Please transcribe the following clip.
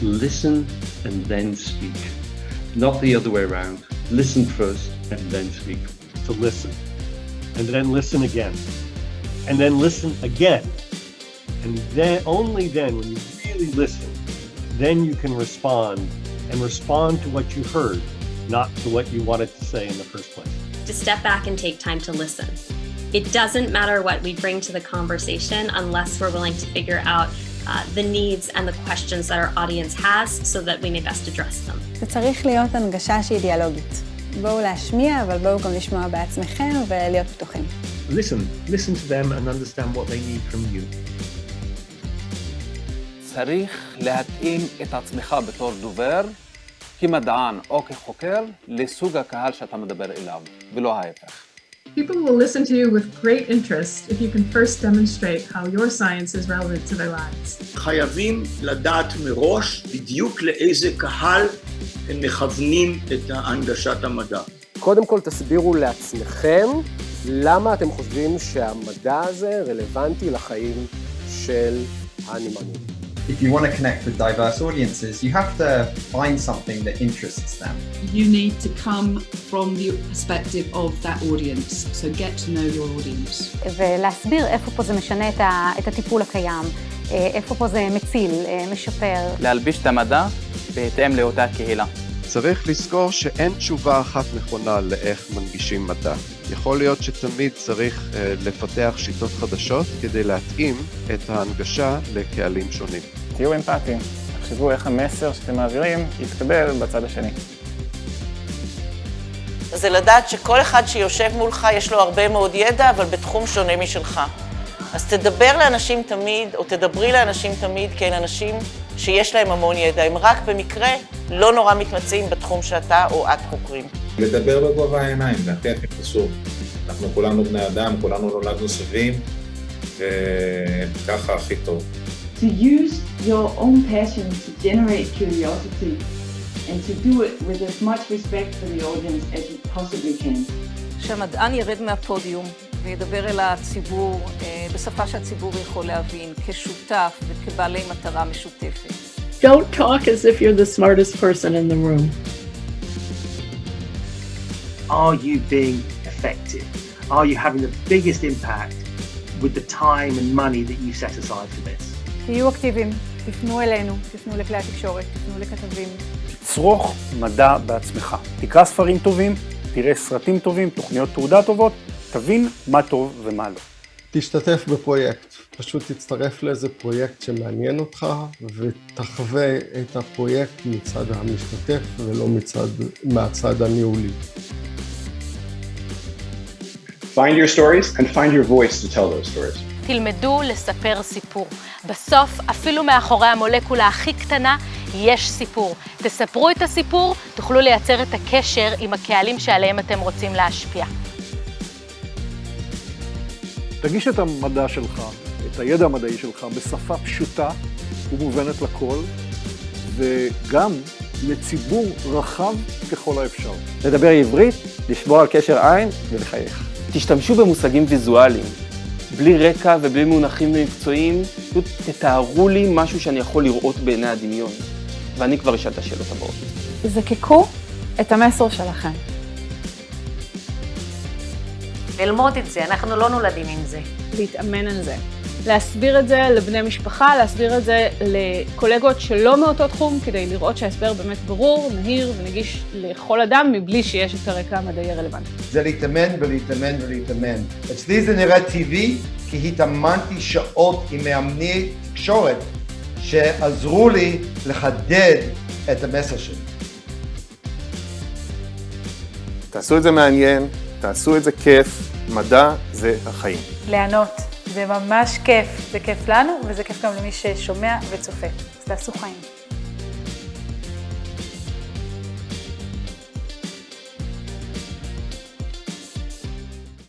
listen and then speak. Not the other way around. Listen first and then speak. To listen, and then listen again, and then listen again. And then, only then, when you really listen, then you can respond, and respond to what you heard, not to what you wanted to say in the first place. To step back and take time to listen. It doesn't matter what we bring to the conversation unless we're willing to figure out the needs and the questions that our audience has so that we may best address them. זה צריך להיות הנגשה שהיא דיאלוגית. בואו להשמיע, אבל בואו גם לשמוע בעצמכם ולהיות פתוחים. Listen to them and understand what they need from you. צריך להתאים את עצמך בתור דובר, כמדען או כחוקר, לסוג הקהל שאתה מדבר אליו, ולא ההפך. People will listen to you with great interest if you can first demonstrate how your science is relevant to their lives. חייבים לדעת מראש בדיוק לאיזה קהל הם מכוונים את הנגשת המדע. קודם כל תסבירו לעצמכם למה אתם חושבים שהמדע הזה רלוונטי לחיים של הנמענים. If you want to connect with diverse audiences, you have to find something that interests them. You need to come from the perspective of that audience, so get to know your audience. ולהסביר איפה פה זה משנה את הטיפול הקיים, איפה פה זה מציל, משפר. להלביש את המדע בהתאם לאותה קהילה. צריך לזכור שאין תשובה אחת נכונה לאיך מנגישים מדע. יכול להיות שתמיד צריך לפתח שיטות חדשות כדי להתאים את ההנגשה לקהלים שונים. תהיו אמפתיים, תחשבו איך המסר שאתם מעבירים יתקבל בצד השני. זה לדעת שכל אחד שיושב מולך יש לו הרבה מאוד ידע, אבל בתחום שונה משלך. אז תדבר לאנשים תמיד, או תדברי לאנשים תמיד, כאל אנשים שיש להם המון ידע. הם רק במקרה לא נורא מתמצאים בתחום שאתה או את חוקרים. לדבר בגובה העיניים, זה הכי חשוב. אנחנו כולנו בני אדם, כולנו נולדנו סביבים, וככה הכי טוב. To use your own passion to generate curiosity and to do it with as much respect for the audience as you possibly can. שהמדען ירד מהפודיום וידבר אל הציבור בשפה שהציבור יכול להבין, כשותף וכבעלי מטרה משותפת. Don't talk as if you're the smartest person in the room. Are you being effective? Are you having the biggest impact with the time and money that you set aside for this? תהיו אקטיביים, תפנו אלינו, תפנו לכלי התקשורת, תפנו לכתבים. תצרוך מדע בעצמך. תקרא ספרים טובים, תראה סרטים טובים, תוכניות תעודה טובות, תבין מה טוב ומה לא. תשתתף בפרויקט, פשוט תצטרף לאיזה פרויקט שמעניין אותך ותחווה את הפרויקט מצד המשתתף ולא מהצד הניהולי. Find your stories and find your voice to tell those stories. תלמדו לספר סיפור. בסוף, אפילו מאחורי המולקולה הכי קטנה, יש סיפור. תספרו את הסיפור, תוכלו לייצר את הקשר עם הקהלים שעליהם אתם רוצים להשפיע. תגיש את המדע שלך, את הידע המדעי שלך, בשפה פשוטה ומובנת לכל, וגם לציבור רחב ככל האפשר. לדבר עברית, לשמור על קשר עין ולחייך. תשתמשו במושגים ויזואליים, בלי רקע ובלי מונחים מקצועיים, פשוט תתארו לי משהו שאני יכול לראות בעיני הדמיון, ואני כבר אשאל את השאלות הבאות. זקקו את המסר שלכם. ללמוד את זה, אנחנו לא נולדים עם זה. להתאמן על זה. להסביר את זה לבני משפחה, להסביר את זה לקולגות שלא מאותו תחום, כדי לראות שההסבר באמת ברור, מהיר ונגיש לכל אדם, מבלי שיש את הרקע המדעי הרלוונטי. זה להתאמן ולהתאמן ולהתאמן. אצלי זה נראה טבעי, כי התאמנתי שעות עם מאמני תקשורת, שעזרו לי לחדד את המסר שלי. תעשו את זה מעניין, תעשו את זה כיף, מדע זה החיים. לענות, זה ממש כיף, זה כיף לנו וזה כיף גם למי ששומע וצופה. אז תעשו חיים.